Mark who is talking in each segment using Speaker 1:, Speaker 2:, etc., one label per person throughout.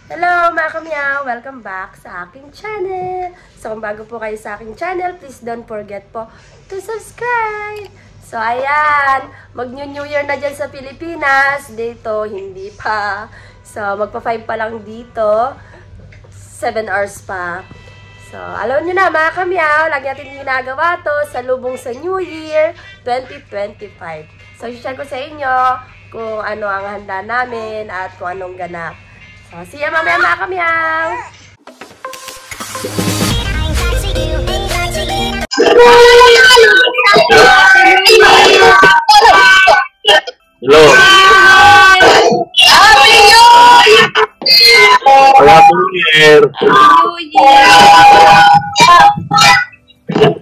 Speaker 1: Hello mga kamyaw! Welcome back sa aking channel! So kung bago po kayo sa aking channel, please don't forget po to subscribe! So ayan, mag-New Year na dyan sa Pilipinas. Dito, hindi pa. So magpa-5 pa lang dito. 7 hours pa. So alam nyo na mga kamyaw, lagi natin ginagawa to sa lubong sa New Year 2025. So i-share ko sa inyo kung ano ang handa namin at kung anong ganap. So, see ya mamaya mga kamyaw!
Speaker 2: Hello!
Speaker 1: Happy New Year!
Speaker 2: Happy New Year!
Speaker 1: New Year!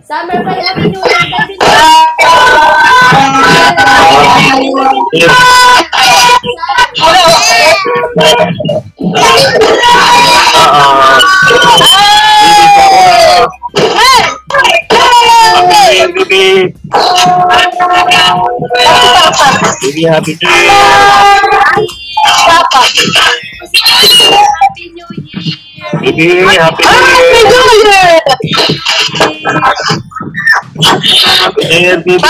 Speaker 1: Summer pa Happy New Year! Happy New Year!
Speaker 2: Baby, happy New Year!
Speaker 1: Happy New Year!
Speaker 2: Baby, happy New Year! Happy New Year, baby!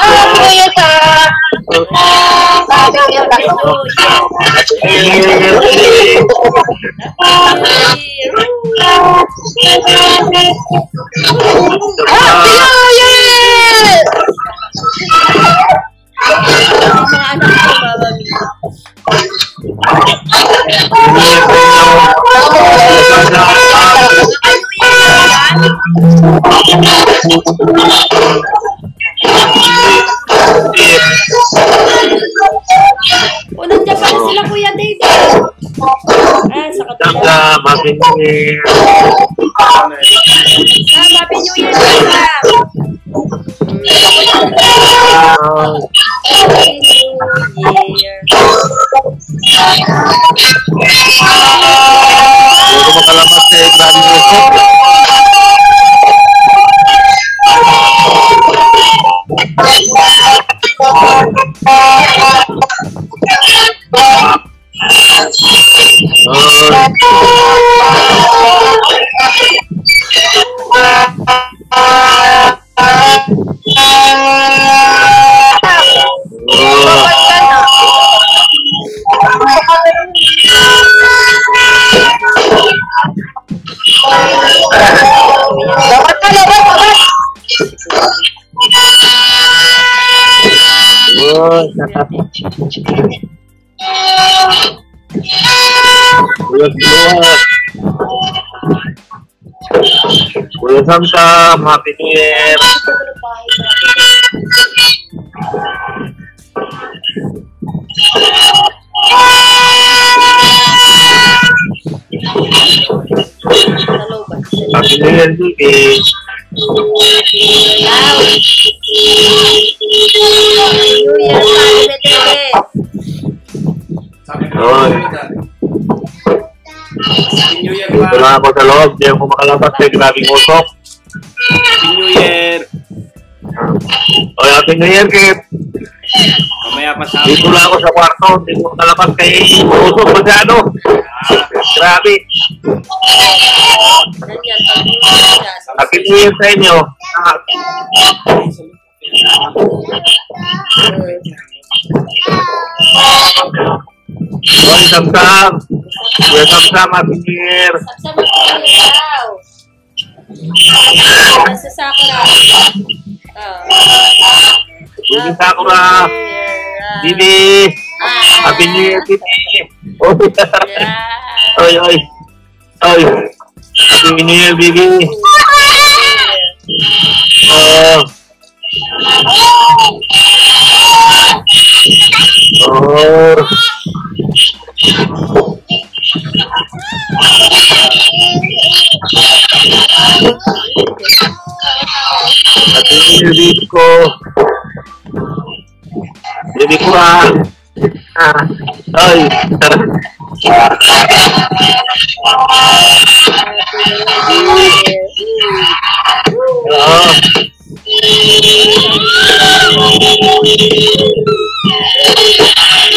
Speaker 1: Unang dyan pala sila Kuya David. Sa
Speaker 2: Tangga, Happy New Year!
Speaker 1: Happy New Year! Happy New Year!
Speaker 2: Bago makalamat sa Ibrahim Yusuf. Kuya Samsam, Happy New Year! Happy New Year, baby! Dito lang ako sa loob, di ako makalabas kay grabing usok.
Speaker 3: Happy New Year!
Speaker 2: Oy, Happy New Year, Kip!
Speaker 3: Mamaya pa sa
Speaker 2: Dito lang ako sa kwarto, di ko makalabas kay usok masyado. Grabe! Happy New Year sa inyo! Oy, Samsam! Kuya Samsam, Happy New Year!
Speaker 1: Nasa Sakura.
Speaker 2: Bibi Sakura! Bibi! Happy New Year, Bibi! Oy, oy! Oy! Happy New Year, Bibi! Oh! Oh! Happy New Year, Bibi ko! Bibi ko ah! Ay!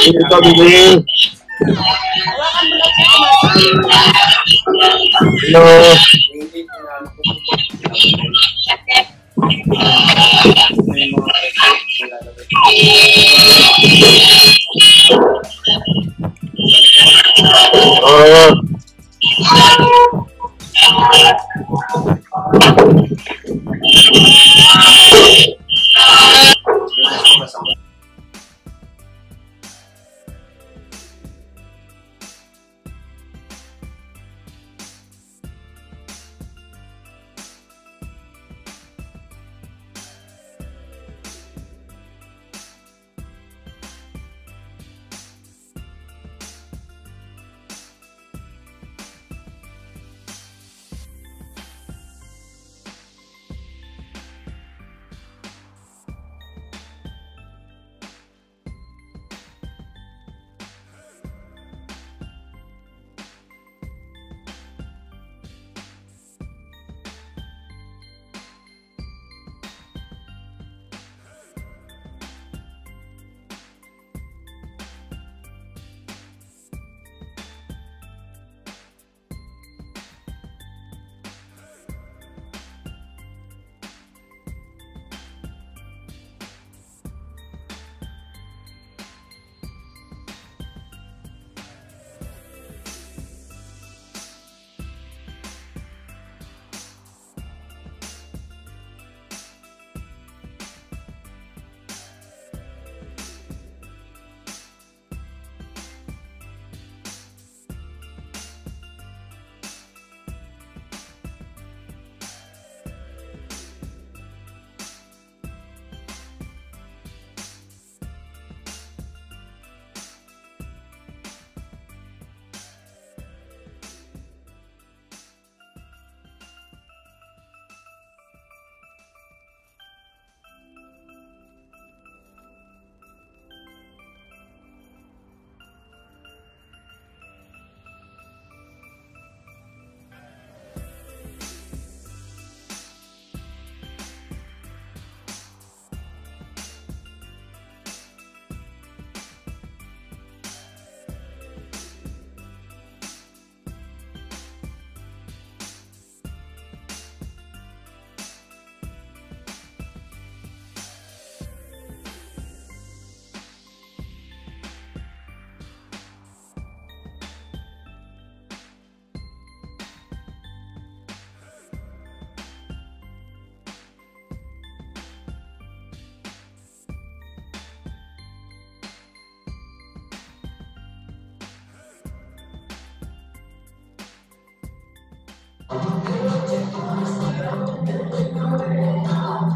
Speaker 2: Ito, Bibi!
Speaker 1: Hawakan mo lang po.
Speaker 2: Hello.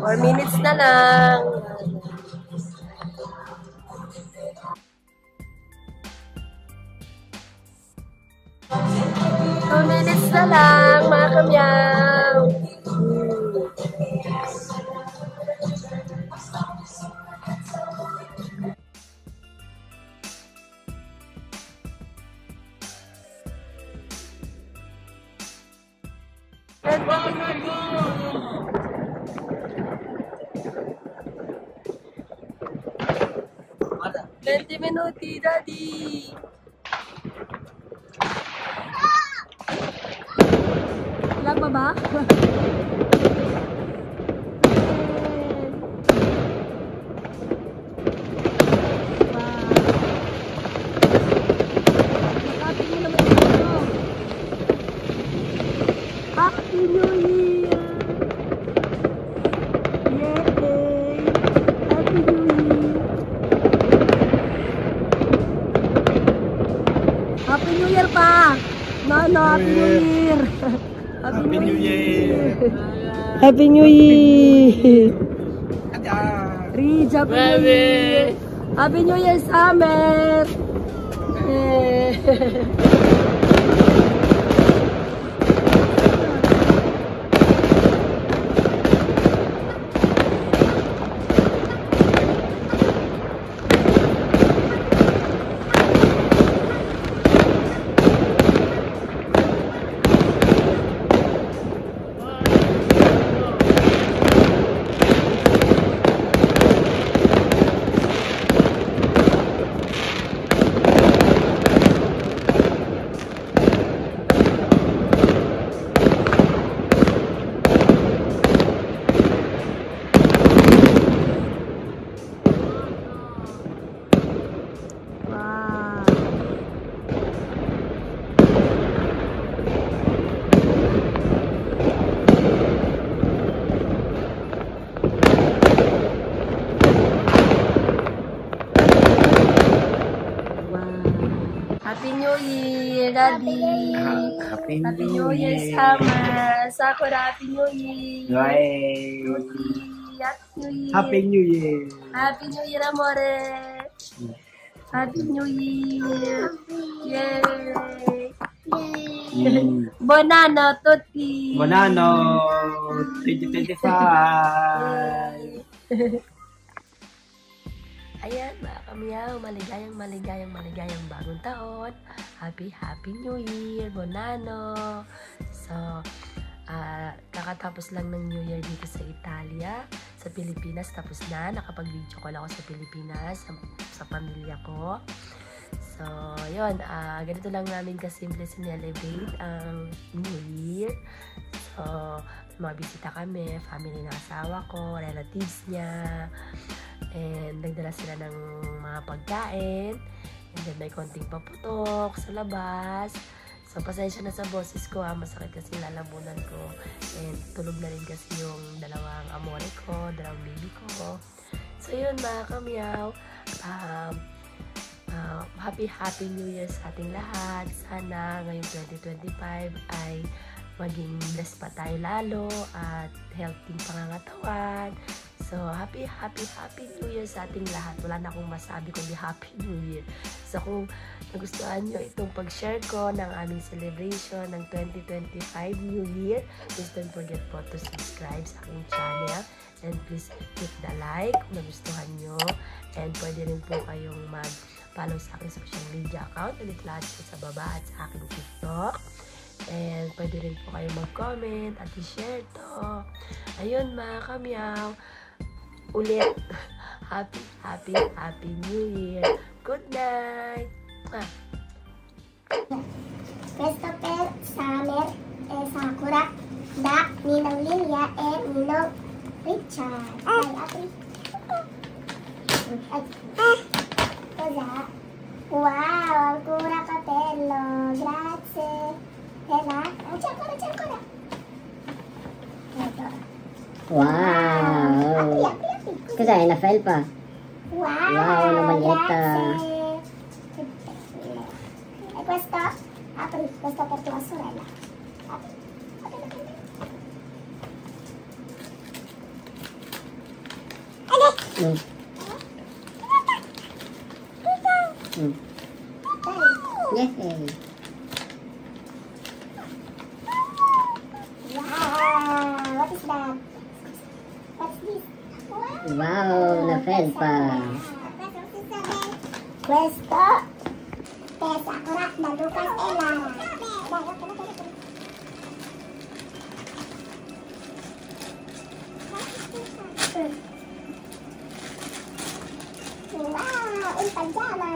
Speaker 1: Four minutes na lang. Two minutes na lang, mga kamyaw. Twenty minuti, Daddy. Wala pa ba? Nakapit mo naman ito. Happy New Year! Yay! Happy New Year! Happy New Year pa! No, Happy New Year! Happy New Year! Happy New Year! Rich, Happy New Year! Happy New Year, Summer! New Year, Daddy.
Speaker 3: Happy
Speaker 1: Happy New Year, Summer. Sakura, Happy New Year.
Speaker 3: Yay!
Speaker 1: Happy New Year.
Speaker 3: Happy
Speaker 1: Happy
Speaker 3: New Year!
Speaker 1: New Year, amore. Happy New Year. Yay. Bonano, tutti.
Speaker 3: Bonano 2025!
Speaker 1: Ayan, mga kamiyaw, maligayang bagong taon. Happy New Year, Bonano. So, kakatapos lang ng New Year dito sa Italia, sa Pilipinas. Tapos na, nakapag-video call ako sa Pilipinas, sa pamilya ko. So, yun, ganito lang namin kasimple sinelebrate ang New Year. So, mga bisita kami, family ng asawa ko, relatives niya. And nagdala sila ng mga pagkain. And then may konting paputok sa labas. So pasensya na sa boses ko, masakit kasi lalamunan ko. And tulog na rin kasi yung dalawang amore ko, dalawang baby ko. So yun mga kamyaw. Happy New Year sa ating lahat. Sana ngayong 2025 ay maging blessed pa tayo lalo at healthy pangangatawan. So, happy New Year sa ating lahat. Wala na akong masabi kundi Happy New Year. So, kung nagustuhan nyo itong pag-share ko ng aming celebration ng 2025 New Year, please don't forget po to subscribe sa aking channel. And please hit the like kung nagustuhan nyo. And pwede rin po kayong mag-follow sa aking social media account. Ulit lahat po sa baba at sa aking TikTok. And pwede rin po kayong mag-comment at i-share to. Ayun mga kamyaw. Ulit, happy New Year. Good night.
Speaker 4: Christopher, Summer, Sakura, Dak, Ninang Lilia, and Ninong Richard. Ay, Apri. Cosa? Wow, ang cura capello. Grazie. Ancora. Ecco.
Speaker 5: Wow!
Speaker 4: Apri.
Speaker 5: Cos'è, una felpa?
Speaker 4: Wow,
Speaker 5: una maglietta.
Speaker 4: Grazie. E questo? Apri, questo per tua sorella. Apri.
Speaker 5: Yay!
Speaker 4: Wow, what is that? What's this?
Speaker 5: Wow, una felpa!
Speaker 4: Questo per Sakura da Lucas e Lara. Wow, un pajama.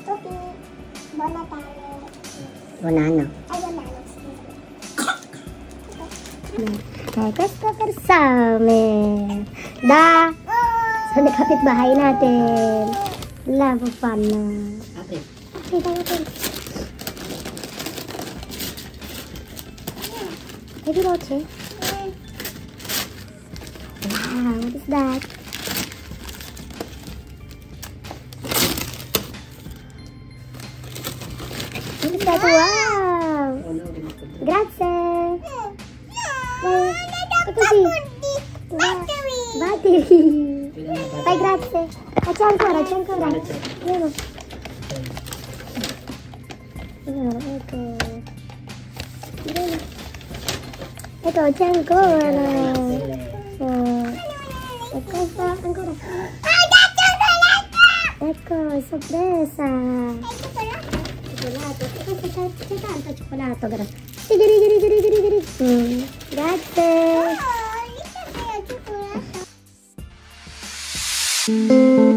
Speaker 4: Tutti. Buon Natale.
Speaker 5: Buon anno!
Speaker 4: Ay, buon anno.
Speaker 5: Questo per Summer! Da! Sa kapitbahay natin! Love of fun na! Okay, natin! Hey, Roche! Wow, what is that? What is that? Wow! Grazie! Battery! Dai, grazie! C'è ancora! Vero? Ecco! Ecco, c'è ancora! E questa ancora! Ecco, sorpresa! Cioccolato! C'è tanto cioccolato! Grazie!
Speaker 4: Oh,